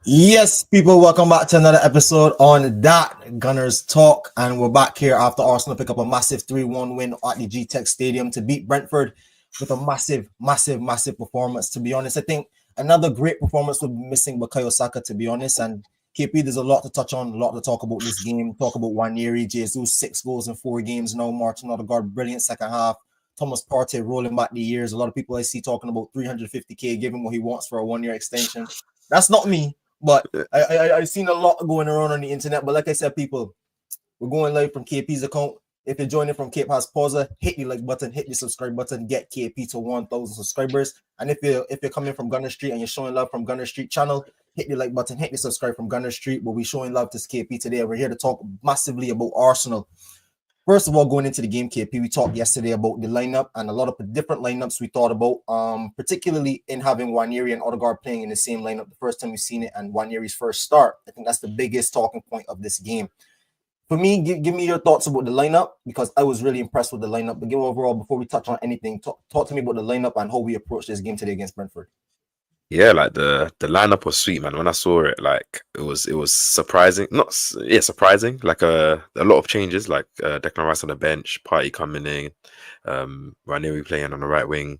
Yes, people, welcome back to another episode on That Gunners Talk. And we're back here after Arsenal pick up a massive 3-1 win at the G-Tech Stadium to beat Brentford with a massive performance. To be honest, I think another great performance would be missing Bukayo Saka, to be honest. And KP, there's a lot to touch on, a lot to talk about this game. Talk about Nwaneri, Jesus, 6 goals in 4 games. No, Martin Odegaard, brilliant second half. Thomas Partey rolling back the years. A lot of people I see talking about 350k, giving what he wants for a 1-year extension. That's not me. But I've seen a lot going around on the internet. But like I said, people, we're going live from KP's account. If you're joining from Cape House Pausa, hit the like button, hit the subscribe button, get KP to 1,000 subscribers. And if you're coming from Gunner Street and you're showing love from Gunner Street channel, hit the like button, hit the subscribe from Gunner Street. We'll be showing love to KP today. We're here to talk massively about Arsenal. First of all, going into the game, KP, we talked yesterday about the lineup and a lot of the different lineups we thought about, particularly in having Nwaneri and Odegaard playing in the same lineup the first time we've seen it and Nwaneri's first start. I think that's the biggest talking point of this game. For me, give me your thoughts about the lineup because I was really impressed with the lineup. But give overall, before we touch on anything, talk to me about the lineup and how we approach this game today against Brentford. Yeah, like the lineup was sweet, man. When I saw it, like it was surprising. Not surprising. Like a lot of changes, like Declan Rice on the bench, Party coming in, Ranieri playing on the right wing.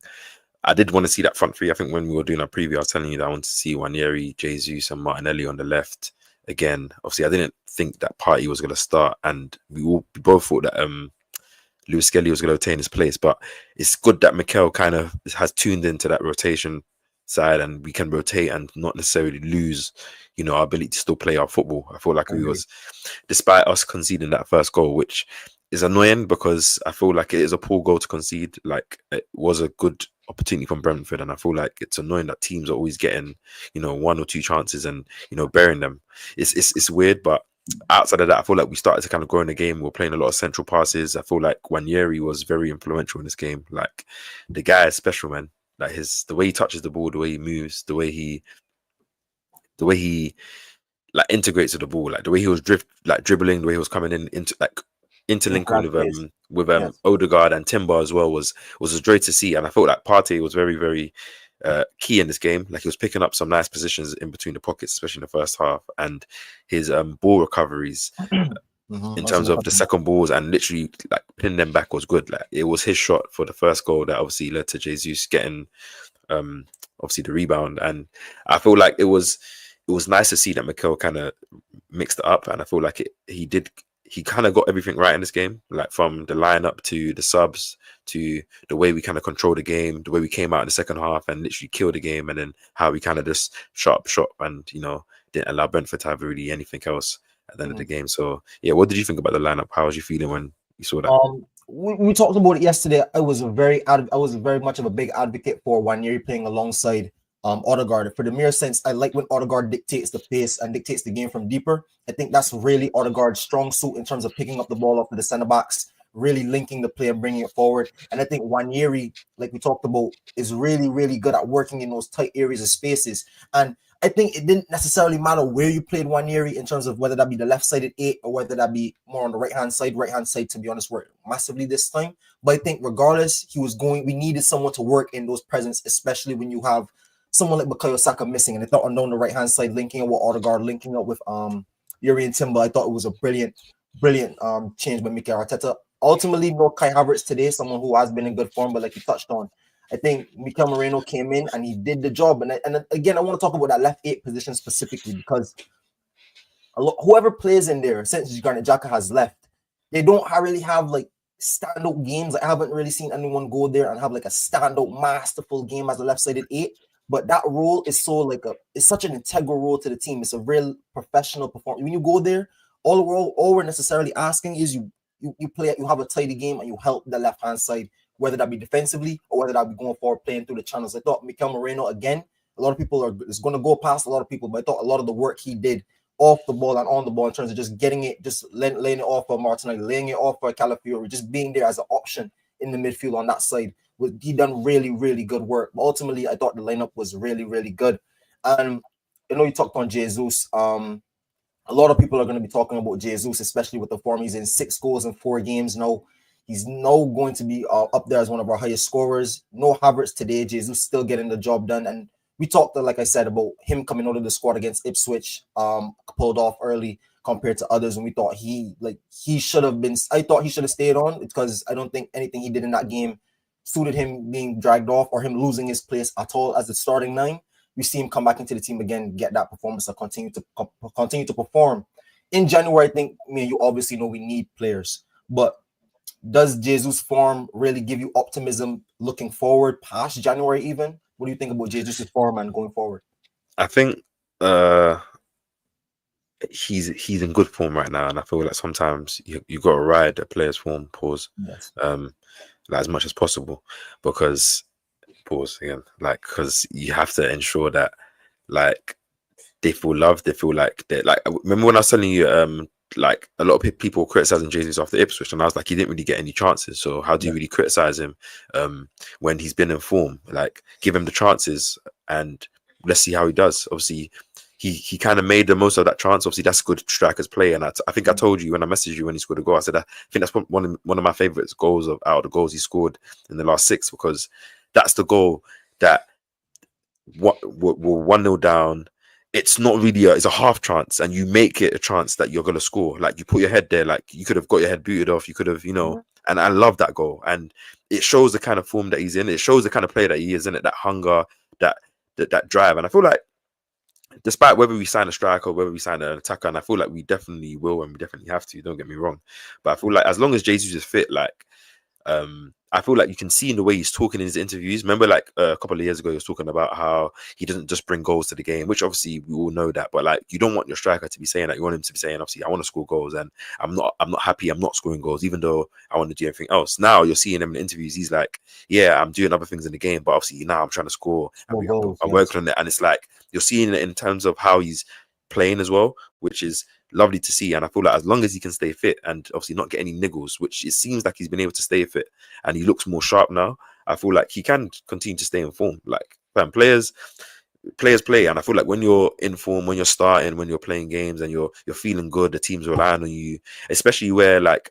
I did want to see that front three. I think when we were doing our preview, I was telling you that I wanted to see Ranieri, Jesus, and Martinelli on the left again. Obviously, I didn't think that Party was going to start, and we both thought that Lewis Skelly was going to obtain his place. But it's good that Mikel kind of has tuned into that rotation side and we can rotate and not necessarily lose, our ability to still play our football. I feel like we was, despite us conceding that first goal, which is annoying because I feel like it is a poor goal to concede. Like it was a good opportunity from Brentford, and I feel like it's annoying that teams are always getting, one or two chances and burying them. It's weird, but outside of that, I feel like we started to kind of grow in the game. We're playing a lot of central passes. I feel like Nwaneri was very influential in this game. Like the guy is special, man. Like the way he touches the ball, the way he moves, the way he like integrates with the ball, like the way he was dribbling, the way he was coming in into like interlinking with Yes. Odegaard and Timber as well was a joy to see. And I felt like Partey was very, very key in this game. Like he was picking up some nice positions in between the pockets, especially in the first half, and his ball recoveries in terms of the second balls and literally like pinning them back was good. Like it was his shot for the first goal that obviously led to Jesus getting obviously the rebound. And I feel like it was nice to see that Mikel kind of mixed it up, and I feel like he kind of got everything right in this game, like from the lineup to the subs to the way we kind of controlled the game, the way we came out in the second half and literally killed the game, and then how we kind of just shot and didn't allow Brentford to have really anything else at the end of the game. So yeah, what did you think about the lineup? How was you feeling when you saw that? We talked about it yesterday. I was very much of a big advocate for Nwaneri playing alongside Odegaard for the mere sense I like when Odegaard dictates the pace and dictates the game from deeper. I think that's really Odegaard's strong suit in terms of picking up the ball off of the center backs, really linking the play and bringing it forward. And I think Nwaneri, like we talked about, is really good at working in those tight areas of spaces. And I think it didn't necessarily matter where you played Nwaneri in terms of whether that be the left-sided 8 or whether that be more on the right-hand side. Right-hand side, to be honest, worked massively this time. But I think regardless, we needed someone to work in those presence, especially when you have someone like Bukayo Saka missing. And I thought on the right-hand side, linking up with Odegaard, linking up with Yuri and Timber, I thought it was a brilliant change by Mikel Arteta. Ultimately, no Kai Havertz today, someone who has been in good form, but like you touched on, I think Mikel Moreno came in and he did the job. And again, I want to talk about that left 8 position specifically because whoever plays in there since Granit Xhaka has left, they don't really have like standout games. I haven't really seen anyone go there and have like a standout masterful game as a left-sided 8. But that role is it's such an integral role to the team. It's a real professional performance. When you go there, all we're necessarily asking is you have a tidy game and you help the left-hand side, whether that be defensively or whether that be going forward, playing through the channels. I thought Mikel Moreno, again, a lot of people is going to go past a lot of people, but I thought a lot of the work he did off the ball and on the ball in terms of just getting it, just laying it off for Martinelli, laying it off for Calafiori, just being there as an option in the midfield on that side. He done really good work. But ultimately, I thought the lineup was really good. And I know you talked on Jesus. A lot of people are going to be talking about Jesus, especially with the form he's in. 6 goals in 4 games now. He's now going to be up there as one of our highest scorers. No Havertz today. Jesus still getting the job done. And we talked, like I said, about him coming out of the squad against Ipswich, pulled off early compared to others, and we thought he should have been. I thought he should have stayed on because I don't think anything he did in that game suited him being dragged off or him losing his place at all as the starting nine. We see him come back into the team again, get that performance, and continue to perform. In January, I think you obviously know we need players, but does Jesus' form really give you optimism looking forward past January even? What do you think about Jesus' form and going forward? I think he's in good form right now, and I feel like sometimes you got to ride a player's form, pause, Yes. like as much as possible, because pause again, like because you have to ensure that like they feel loved, they feel like they like. Remember when I was telling you, like a lot of people criticizing Jesus after Ipswich, and I was like, he didn't really get any chances. So how do you really criticize him when he's been in form? Like, give him the chances, and let's see how he does. Obviously, he kind of made the most of that chance. Obviously, that's good strikers play, and I think I told you when I messaged you when he scored a goal, I said I think that's one of my favorites goals out of the goals he scored in the last 6, because that's the goal that we're 1-0 down. It's not really it's a half chance, and you make it a chance that you're gonna score. Like, you put your head there, like you could have got your head booted off, you could have, and I love that goal. And it shows the kind of form that he's in. It shows the kind of player that he is in it, that hunger, that drive. And I feel like despite whether we sign a striker, whether we sign an attacker, and I feel like we definitely will and we definitely have to, don't get me wrong. But I feel like as long as Jesus is fit, like I feel like you can see in the way he's talking in his interviews. Remember, like a couple of years ago, he was talking about how he doesn't just bring goals to the game, which obviously we all know that. But like, you don't want your striker to be saying that. You want him to be saying, obviously, I want to score goals, and I'm not happy. I'm not scoring goals, even though I want to do everything else. Now you're seeing him in interviews. He's like, yeah, I'm doing other things in the game, but obviously now I'm trying to score. And I'm working on it, and it's like you're seeing it in terms of how he's playing as well, which is lovely to see. And I feel like as long as he can stay fit and obviously not get any niggles, which it seems like he's been able to stay fit, and he looks more sharp now, I feel like he can continue to stay in form. Like, players play, and I feel like when you're in form, when you're starting, when you're playing games, and you're feeling good, the team's relying on you, especially where like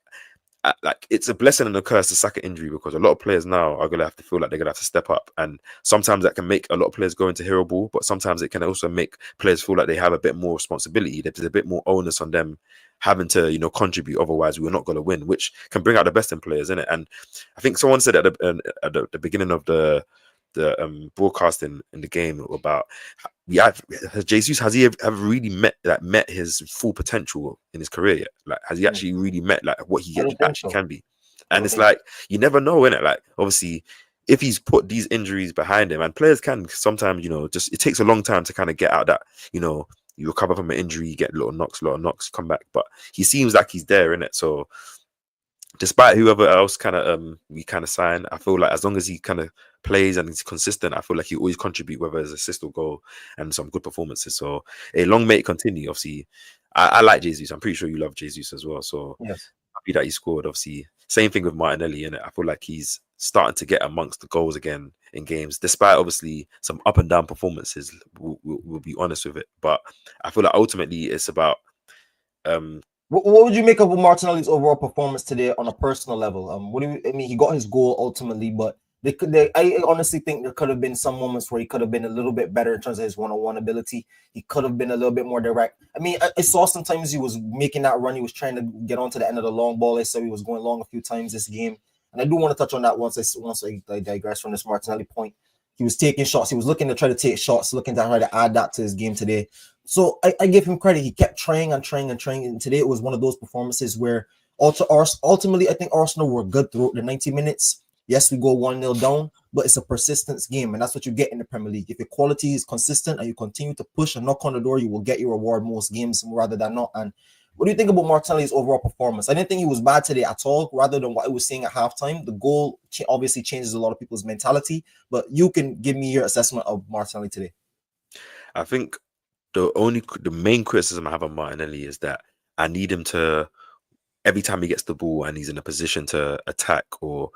it's a blessing and a curse to Saka injury, because a lot of players now are gonna have to feel like they're gonna have to step up, and sometimes that can make a lot of players go into hero ball, but sometimes it can also make players feel like they have a bit more responsibility. There's a bit more onus on them having to contribute, otherwise we're not going to win, which can bring out the best in players, innit? And I think someone said at the beginning of the broadcasting in the game about Jesus, has he ever really met his full potential in his career yet? Like, has he actually really met like what he actually can be? And it's like, you never know, innit? Like, obviously, if he's put these injuries behind him, and players can sometimes, just it takes a long time to kind of get out that, you recover from an injury, you get little knocks, come back. But he seems like he's there, innit? So despite whoever else we sign, I feel like as long as he kind of plays and he's consistent, I feel like he always contribute, whether it's assist or goal, and some good performances. So a long may it continue. Obviously, I like Jesus. I'm pretty sure you love Jesus as well. So happy that he scored. Obviously, same thing with Martinelli, and I feel like he's starting to get amongst the goals again in games, despite obviously some up and down performances. We'll be honest with it, but I feel like ultimately it's about What would you make of Martinelli's overall performance today on a personal level? He got his goal ultimately, but I honestly think there could have been some moments where he could have been a little bit better in terms of his one-on-one ability. He could have been a little bit more direct. I mean, I saw sometimes he was making that run. He was trying to get onto the end of the long ball. I saw he was going long a few times this game. And I do want to touch on that once I digress from this Martinelli point. He was taking shots. He was looking to try to take shots, looking to try to add that to his game today. So I give him credit. He kept trying and trying and trying. And today it was one of those performances where ultimately I think Arsenal were good throughout the 90 minutes. Yes, we go 1-0 down, but it's a persistence game. And that's what you get in the Premier League. If your quality is consistent and you continue to push and knock on the door, you will get your reward most games rather than not. And what do you think about Martinelli's overall performance? I didn't think he was bad today at all, rather than what I was saying at halftime. The goal obviously changes a lot of people's mentality, but you can give me your assessment of Martinelli today. I think the main criticism I have on Martinelli is that I need him to, every time he gets the ball and he's in a position to attack or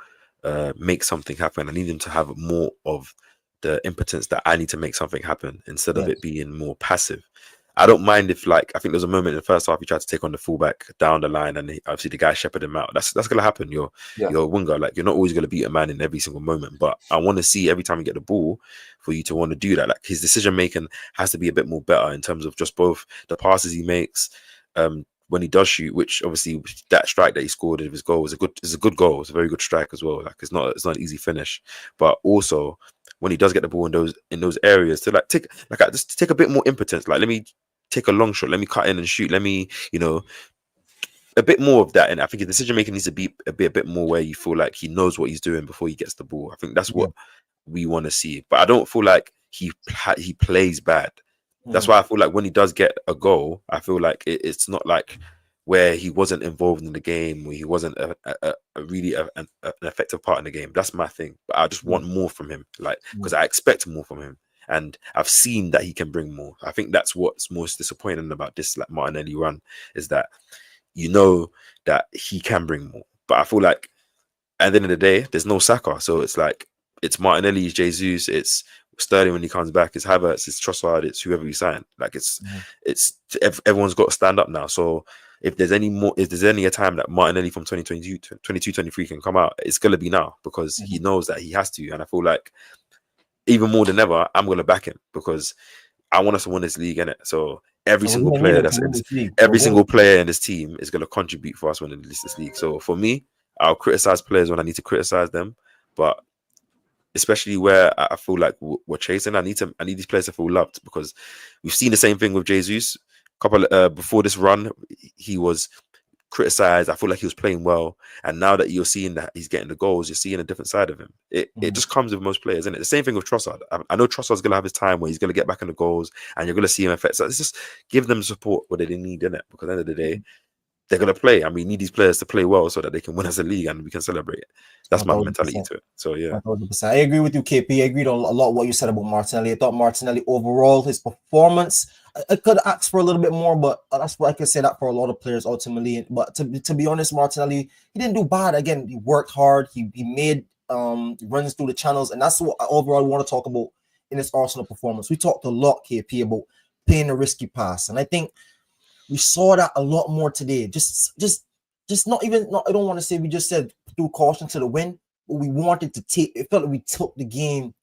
make something happen, I need him to have more of the impotence that I need to make something happen instead of it being more passive. I don't mind if, like, I think there was a moment in the first half he tried to take on the fullback down the line, and obviously the guy shepherded him out. That's gonna happen. Yeah. You're a winger, like you're not always gonna beat a man in every single moment. But I want to see every time you get the ball for you to want to do that. Like his decision making has to be a bit more better in terms of just both the passes he makes, when he does shoot, which obviously that strike that he scored of his goal was a good goal. It's a very good strike as well. Like it's not an easy finish, but also when he does get the ball in those areas to like take just take a bit more impotence. Like let me take a long shot, let me cut in and shoot, let me a bit more of that. And I think his decision making needs to be a bit more where you feel like he knows what he's doing before he gets the ball. I think that's Yeah. what we want to see. But I don't feel like he plays bad. That's why I feel like when he does get a goal, I feel like it's not like where he wasn't involved in the game, where he wasn't an effective part in the game. That's my thing. But I just want more from him, like because I expect more from him, and I've seen that he can bring more. I think that's what's most disappointing about this like Martinelli run is that that he can bring more. But I feel like at the end of the day, there's no Saka, so it's like it's Martinelli, it's Jesus, it's Sterling when he comes back, it's Havertz, it's Trossard, it's whoever we sign. Like everyone's got to stand up now. So if there's any a time that Martinelli from 2022, 23 can come out, it's gonna be now because he knows that he has to. And I feel like even more than ever, I'm gonna back him because I want us to win this league, innit? So every single player single player in this team is gonna contribute for us winning this league. So for me, I'll criticize players when I need to criticize them, but especially where I feel like we're chasing, I need these players to feel loved because we've seen the same thing with Jesus. Before this run, he was criticized. I feel like he was playing well, and now that you're seeing that he's getting the goals, you're seeing a different side of him. It just comes with most players, isn't it? The same thing with Trossard. I know Trossard's gonna have his time where he's gonna get back in the goals, and you're gonna see him affect. So it's just give them support what they need, innit? Because at the end of the day, they're gonna play, and we need these players to play well so that they can win us a league and we can celebrate it. That's my mentality to it. So yeah, 100%. I agree with you, KP. I agreed on a lot of what you said about Martinelli. I thought Martinelli overall, his performance, I could ask for a little bit more, but that's what I could say that for a lot of players ultimately. But to be honest, Martinelli, he didn't do bad. Again, he worked hard. He made runs through the channels, and that's what I overall want to talk about in this Arsenal performance. We talked a lot, KP, about playing a risky pass, and I think we saw that a lot more today. Just not even. I don't want to say we just said threw caution to the wind, but we wanted to take. It felt like we took the game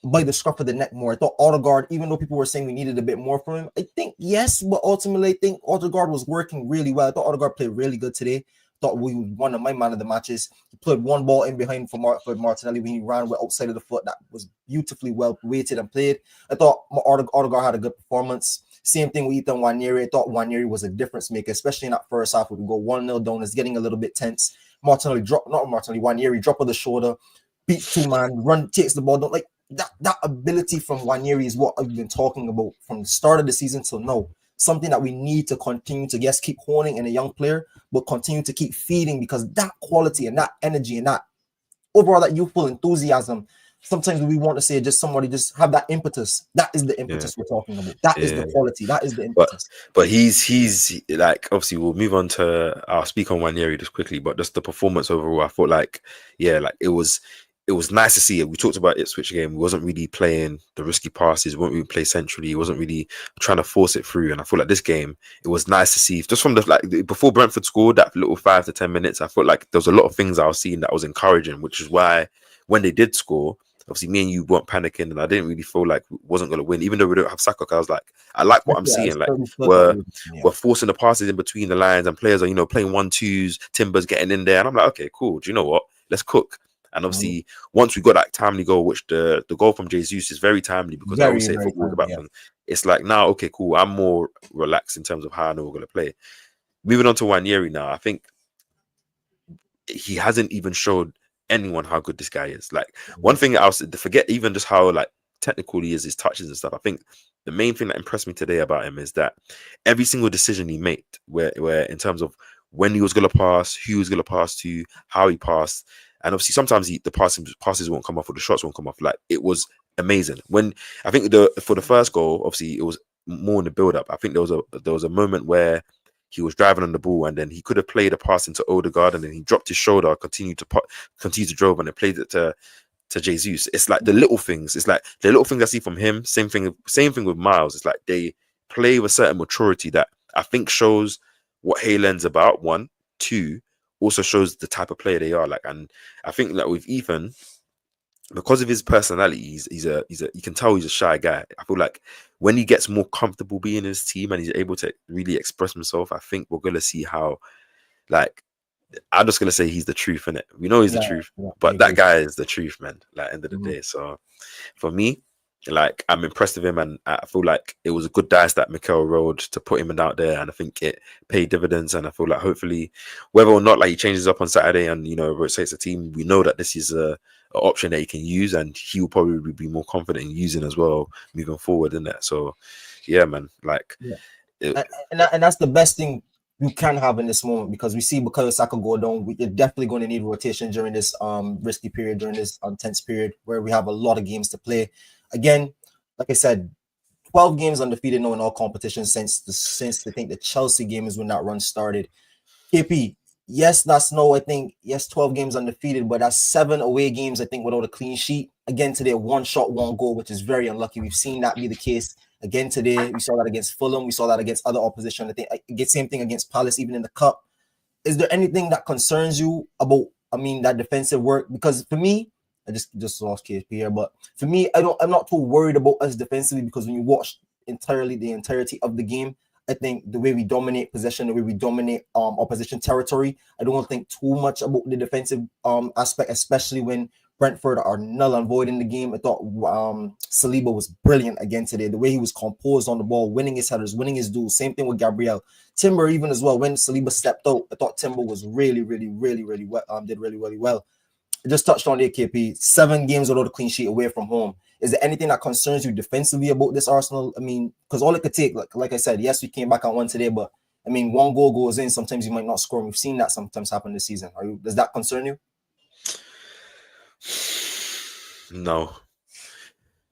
by the scruff of the neck more. I thought Odegaard, even though people were saying we needed a bit more from him, I think yes, but ultimately I think Odegaard was working really well. I thought Odegaard played really good today. Thought we one of my man of the matches. He played one ball in behind for Martinelli when he ran with outside of the foot. That was beautifully well weighted and played. I thought Odegaard had a good performance. Same thing with Nwaneri. I thought Nwaneri was a difference maker, especially in that first half. We go 1-0 down. It's getting a little bit tense. Nwaneri drop of the shoulder, beats two man, takes the ball down. Like that ability from Nwaneri is what I've been talking about from the start of the season till now. Something that we need to continue to keep honing in a young player, but continue to keep feeding because that quality and that energy and that overall that youthful enthusiasm. Sometimes we want to say just somebody just have that impetus. That is the impetus we're talking about. That is the quality. That is the impetus. But he's like obviously we'll move on to I'll speak on Nwaneri just quickly, but just the performance overall, I thought like it was nice to see it. We talked about Ipswich game. He wasn't really playing the risky passes. He wasn't really play centrally. He wasn't really trying to force it through. And I feel like this game, it was nice to see just from before Brentford scored that little 5 to 10 minutes. I felt like there was a lot of things I was seeing that was encouraging, which is why when they did score, obviously me and you weren't panicking, and I didn't really feel like we wasn't going to win, even though we don't have Saka. I was like, I like what I'm seeing. Like we're forcing the passes in between the lines, and players are playing 1-2s. Timber's getting in there, and I'm like, okay, cool. Do you know what? Let's cook. And obviously, once we got that timely goal, which the goal from Jesus is very timely because I always say football about them. It's like now, okay, cool. I'm more relaxed in terms of how I know we're going to play. Moving on to Nwaneri now, I think he hasn't even showed anyone how good this guy is. Like one thing I was forget even just how like technical he is, his touches and stuff. I think the main thing that impressed me today about him is that every single decision he made, where in terms of when he was going to pass, who he was going to pass to, how he passed. And obviously, sometimes the passes won't come off or the shots won't come off. Like it was amazing. When I think for the first goal, obviously it was more in the build-up. I think there was a moment where he was driving on the ball and then he could have played a pass into Odegaard and then he dropped his shoulder, continued to drove and then played it to Jesus. It's like the little things. It's like the little things I see from him. Same thing with Miles. It's like they play with a certain maturity that I think shows what Haaland's about. One, two, also shows the type of player they are. Like, and I think that with Ethan, because of his personality, he's a you can tell he's a shy guy. I feel like when he gets more comfortable being in his team and he's able to really express himself, I think we're gonna see how, like, I'm just gonna say he's the truth in it. We know he's the Yeah, truth, yeah, I but that agree. guy is the truth, man. Like, end of the Mhm. day. So for me, like, I'm impressed with him, and I feel like it was a good dice that Mikel rode to put him out there, and I think it paid dividends. And I feel like hopefully, whether or not like he changes up on Saturday and rotates the team, we know that this is a option that he can use, and he will probably be more confident in using as well moving forward in that. So yeah, man, like Yeah. it, And that's the best thing you can have in this moment, because we see because Saka go down, we're definitely going to need rotation during this risky period, during this tense period where we have a lot of games to play. Again, like I said, 12 games undefeated now in all competitions since I think the Chelsea game is when that run started. KP, yes, that's no, I think, yes, 12 games undefeated, but that's 7 away games, I think, without a clean sheet. Again, today, one shot, one goal, which is very unlucky. We've seen that be the case again today. We saw that against Fulham. We saw that against other opposition. I think same thing against Palace, even in the cup. Is there anything that concerns you about, that defensive work? Because for me, I just lost KP here, but for me, I'm not too worried about us defensively, because when you watch the entirety of the game, I think the way we dominate possession, the way we dominate opposition territory, I don't think too much about the defensive aspect, especially when Brentford are null and void in the game. I thought Saliba was brilliant again today. The way he was composed on the ball, winning his headers, winning his duels. Same thing with Gabriel. Timber even as well. When Saliba stepped out, I thought Timber was really, really, really, really well. Did really, really well. I just touched on the AKP. 7 games without a clean sheet away from home. Is there anything that concerns you defensively about this Arsenal? Because all it could take, like I said, yes, we came back on one today, but one goal goes in. Sometimes you might not score. And we've seen that sometimes happen this season. Does that concern you? no.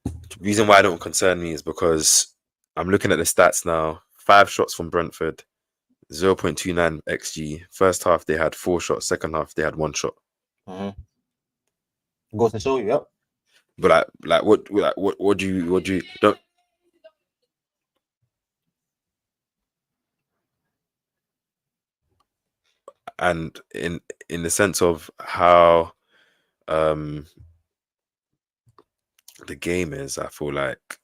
The reason why it don't concern me is because I'm looking at the stats now. 5 shots from Brentford, 0.29 xg. First half they had 4 shots. Second half they had 1 shot. Goes to show you, yep. But what do you don't? And in the sense of how the game is, I feel like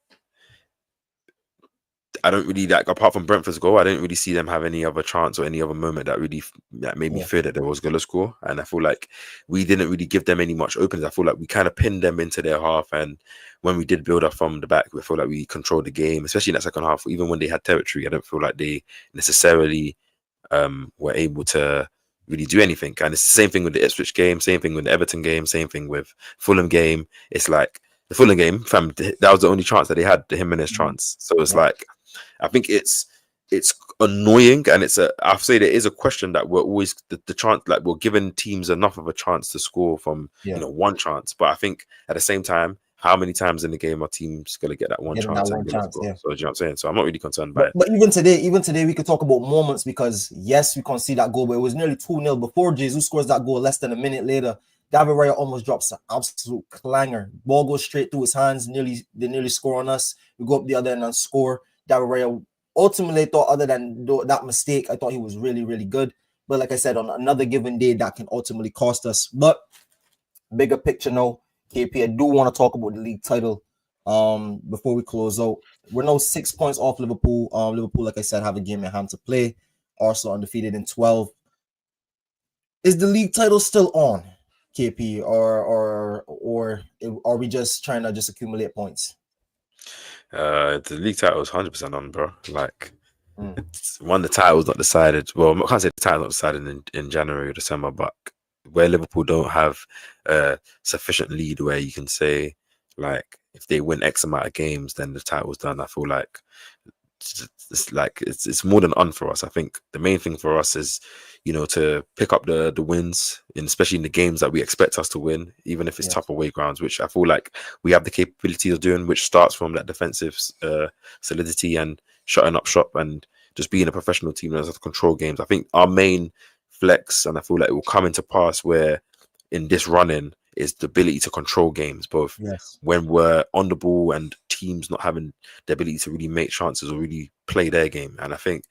I don't really, like, apart from Brentford's goal, I didn't really see them have any other chance or any other moment that really made me fear that they was gonna score. And I feel like we didn't really give them any much openings. I feel like we kind of pinned them into their half, and when we did build up from the back, we feel like we controlled the game, especially in that second half. Even when they had territory, I don't feel like they necessarily were able to really do anything. And it's the same thing with the Ipswich game, same thing with the Everton game, same thing with Fulham game. It's like the Fulham game, fam, that was the only chance that they had, the Jimenez chance. So it's like, I think it's annoying, and I'll say there is a question that we're always the chance, like, we're giving teams enough of a chance to score from one chance. But I think at the same time, how many times in the game are teams gonna get that one chance and gonna score? So do you know what I'm saying? So I'm not really concerned by it. But even today, we could talk about moments, because yes, we conceded that goal, but it was nearly 2-0 before Jesus scores that goal. Less than a minute later, David Raya almost drops an absolute clanger. Ball goes straight through his hands. They nearly score on us. We go up the other end and score. David Raya ultimately thought, other than that mistake, I thought he was really, really good. But like I said, on another given day, that can ultimately cost us. But bigger picture now, KP, I do want to talk about the league title before we close out. We're now 6 points off Liverpool. Liverpool, like I said, have a game in hand to play. Arsenal undefeated in 12. Is the league title still on, KP, or are we just trying to just accumulate points? The league title is 100% on, bro. Like, it's one, the title's not decided. Well, I can't say the title's not decided in January or December, but where Liverpool don't have a sufficient lead where you can say, like, if they win X amount of games, then the title's done. I feel like it's more than on for us. I think the main thing for us is, to pick up the wins, and especially in the games that we expect us to win, even if it's tough away grounds, which I feel like we have the capability of doing, which starts from that defensive solidity and shutting up shop and just being a professional team that has to control games. I think our main flex, and I feel like it will come into pass where in this running, is the ability to control games, both when we're on the ball and teams not having the ability to really make chances or really play their game. And I think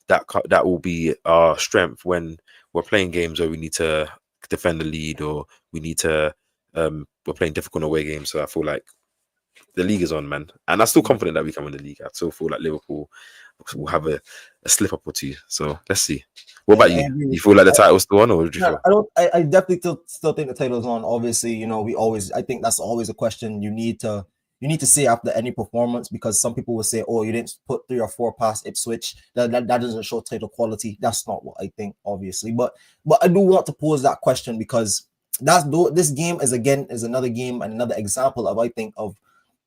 that will be our strength when we're playing games where we need to defend the lead or we need to we're playing difficult away games. So I feel like the league is on, man, and I'm still confident that we can win the league. I still feel like Liverpool will have a slip up or two. So let's see. What about you? agree You with feel like the title's still on, or would you No, feel? I don't. I definitely still think the title's on. Obviously, we always. I think that's always a question you need to say after any performance, because some people will say, "Oh, you didn't put 3 or 4 past Ipswich. That doesn't show title quality." That's not what I think, obviously. But I do want to pose that question because this game is another game and another example of, I think, of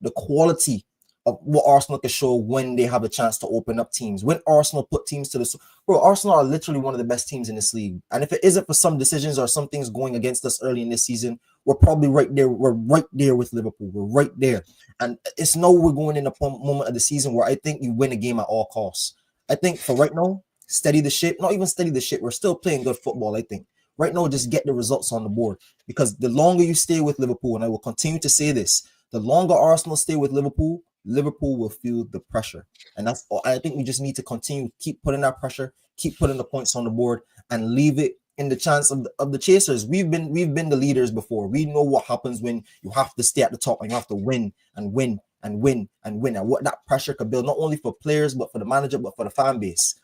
the quality of what Arsenal can show when they have a chance to open up teams. When Arsenal put teams to the bro, Arsenal are literally one of the best teams in this league. And if it isn't for some decisions or some things going against us early in this season, we're probably right there. We're right there with Liverpool. We're right there. And it's no, we're going in a moment of the season where I think you win a game at all costs. I think for right now, steady the ship. Not even steady the ship. We're still playing good football, I think. Right now, just get the results on the board. Because the longer you stay with Liverpool, and I will continue to say this, the longer Arsenal stay with Liverpool, Liverpool will feel the pressure. And that's all. I think we just need to continue, keep putting that pressure, keep putting the points on the board, and leave it in the chance of the chasers. We've been the leaders before. We know what happens when you have to stay at the top and you have to win and win and win and win, and what that pressure could build, not only for players, but for the manager, but for the fan base.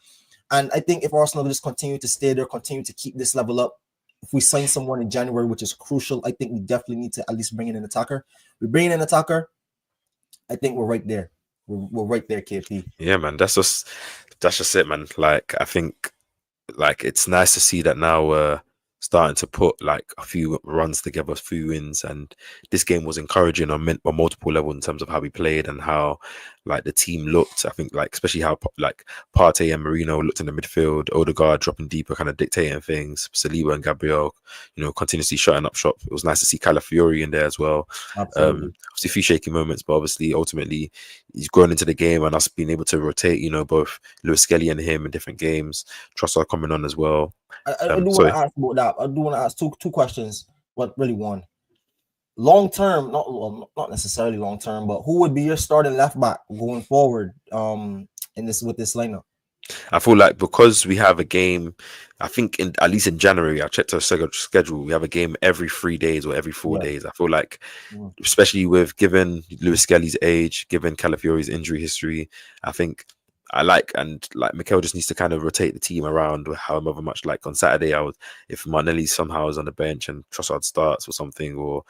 And I think if Arsenal just continue to stay there, continue to keep this level up, if we sign someone in January, which is crucial, I think we definitely need to at least bring in an attacker. We bring in an attacker, I think we're right there. We're right there, KP. Yeah, man. That's just it, man. Like I think, like it's nice to see that now we're starting to put like a few runs together, a few wins, and this game was encouraging on multiple levels in terms of how we played and how like the team looked. I think like especially how like Partey and Marino looked in the midfield, Odegaard dropping deeper, kind of dictating things, Saliba and Gabriel, continuously shutting up shop. It was nice to see Calafiori in there as well. Absolutely. Obviously a few shaky moments, but obviously ultimately he's grown into the game and us being able to rotate, both Lewis Skelly and him in different games. Trossard coming on as well. I do want to ask about that. I do want to ask two questions. What really one? Long term, not necessarily long term, but who would be your starting left back going forward? With this lineup. I feel like because we have a game, I think at least in January, I checked our schedule. We have a game every 3 days or every 4 days. I feel like, especially with given Lewis Skelly's age, given Calafiori's injury history, I think Mikel just needs to kind of rotate the team around however much. Like on Saturday, if Martinelli somehow is on the bench and Trossard starts or something, or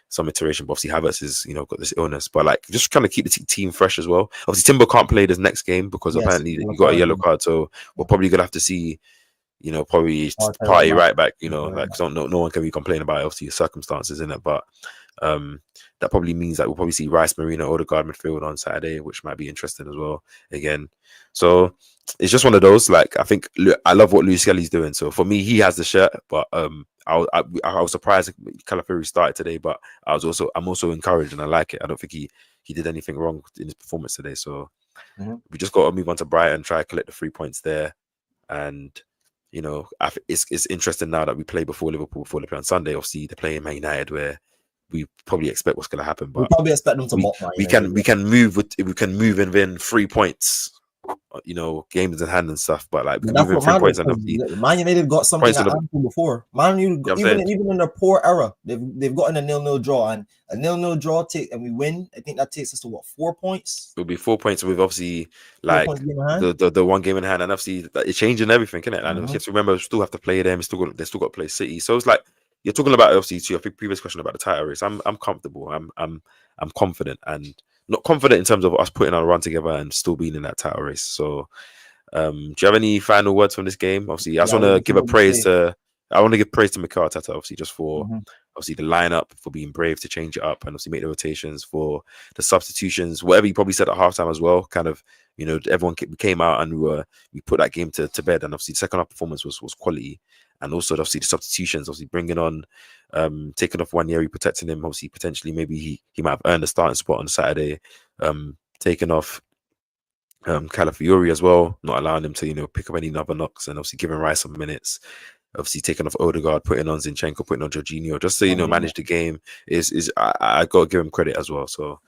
some iteration. But obviously Havertz is got this illness, but like just kind of keep the team fresh as well. Obviously Timber can't play this next game because apparently he got a yellow card, so we're probably gonna have to see probably Party right back. Like no one can be complaining about it, obviously circumstances in it, but that probably means that we'll probably see Rice, Marino, Odegaard midfield on Saturday, which might be interesting as well again. So it's just one of those. Like I think I love what Lewis Skelly's doing. So for me, he has the shirt, but I was surprised Calafiori started today, but I'm also encouraged and I like it. I don't think he did anything wrong in his performance today. So we just got to move on to Brighton, try to collect the 3 points there, and it's interesting now that we play before Liverpool before they play on Sunday. Obviously, they're playing Man United, where we probably expect what's going to happen, but we probably expect them to we can move and win 3 points, games in hand and stuff. But like we can move in 3 points, and Man United got something at Anfield before. Man United, even in their poor era, they've gotten a 0-0 draw, and a 0-0 draw and we win. I think that takes us to what, 4 points? It'll be 4 points with obviously like the one game in hand, and obviously it's changing everything, isn't it? And you have to remember, we still have to play them. They still got to play City, so it's like. You're talking about obviously to your previous question about the title race. I'm comfortable. I'm confident, and not confident in terms of us putting our run together and still being in that title race. So, do you have any final words from this game? Obviously, I just want to give praise to Mikel Arteta, obviously, just for obviously the lineup, for being brave to change it up and obviously make the rotations, for the substitutions, whatever you probably said at halftime as well. Kind of, everyone came out and we put that game to bed, and obviously the second half performance was quality. And also, obviously, the substitutions, obviously bringing on, taking off Nwaneri, protecting him. Obviously, potentially, maybe he might have earned a starting spot on Saturday. Taking off Calafiori as well, not allowing him to pick up any other knocks, and obviously giving Rice some minutes. Obviously, taking off Odegaard, putting on Zinchenko, putting on Jorginho, just to manage the game. I got to give him credit as well. So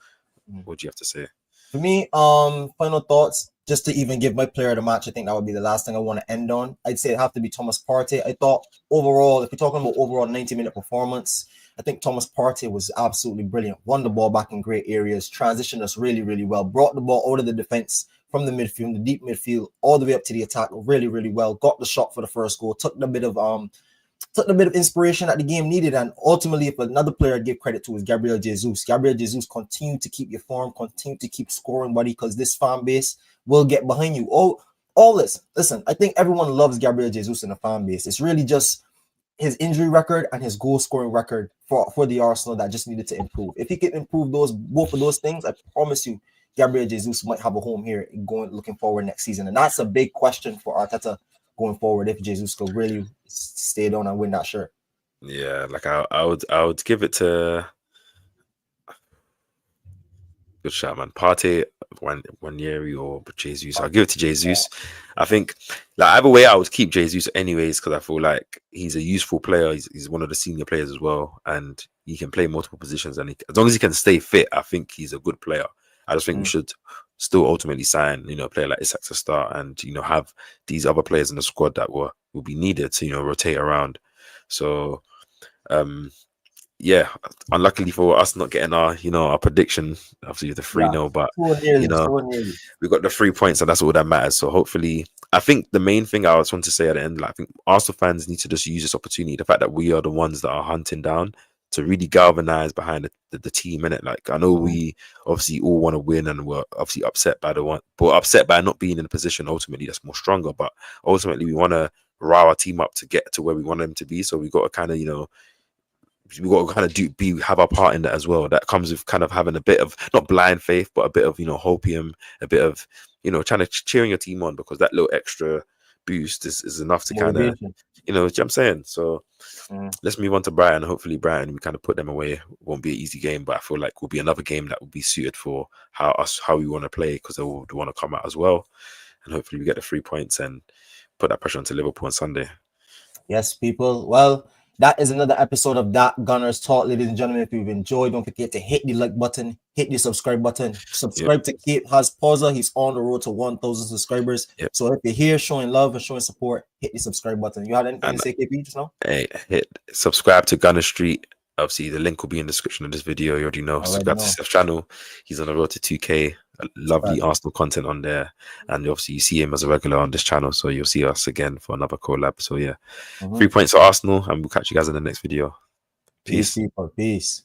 Mm. What do you have to say? For me, final thoughts. Just to even give my player of the match, I think that would be the last thing I want to end on. I'd say it'd have to be Thomas Partey. I thought overall, if we're talking about overall 90-minute performance, I think Thomas Partey was absolutely brilliant. Won the ball back in great areas, transitioned us really, really well, brought the ball out of the defense from the midfield, the deep midfield, all the way up to the attack, really, really well. Got the shot for the first goal, took a bit of inspiration that the game needed. And ultimately, if another player I give credit to is Gabriel Jesus. Gabriel Jesus continue to keep your form, continue to keep scoring, buddy, because this fan base will get behind you. All this. Listen, I think everyone loves Gabriel Jesus in the fan base. It's really just his injury record and his goal scoring record for the Arsenal that just needed to improve. If he can improve both of those things, I promise you, Gabriel Jesus might have a home here looking forward next season. And that's a big question for Arteta going forward if Jesus could really stay down and win that shirt. Yeah, like I would give it to good shot, man. Partey, Nwaneri or Jesus. I'll give it to Jesus. I think like either way, I would keep Jesus anyways because I feel like he's a useful player. He's one of the senior players as well, and he can play multiple positions. And as long as he can stay fit, I think he's a good player. I just think we should still ultimately sign, a player like Isak to start, and have these other players in the squad that will be needed to rotate around. So, yeah, unluckily for us not getting our prediction, obviously the 3-0, but so nearly. we got the 3 points, and that's all that matters. So hopefully, I think the main thing I just want to say at the end, like, I think Arsenal fans need to just use this opportunity, the fact that we are the ones that are hunting down, to really galvanize behind the team, innit? Like, I know we obviously all want to win, and we're obviously upset by not being in a position ultimately that's more stronger, but ultimately we want to rile our team up to get to where we want them to be. So we got to kind of we got to kind of have our part in that as well. That comes with kind of having a bit of not blind faith, but a bit of hopium, a bit of trying to cheering your team on, because that little extra boost is enough to kind of what I'm saying. So let's move on to Brighton. Hopefully Brighton, we kind of put them away. Won't be an easy game, but I feel like will be another game that will be suited for how we want to play, because they will want to come out as well, and hopefully we get the 3 points and put that pressure onto Liverpool on Sunday. Yes, people. Well, that is another episode of That Gunners Talk, ladies and gentlemen. If you've enjoyed, don't forget to hit the like button, hit the subscribe button, subscribe to Kate Hasposa. He's on the road to 1,000 subscribers. Yep. So if you're here showing love and showing support, hit the subscribe button. You had anything to say, KP, just now? Hey, hit subscribe to Gunner Street. Obviously, the link will be in the description of this video. You already know. Subscribe to Steph's channel. He's on the road to 2K. Lovely Arsenal content on there. And obviously, you see him as a regular on this channel. So you'll see us again for another collab. So yeah, 3 points for Arsenal. And we'll catch you guys in the next video. Peace. Peace, people. Peace.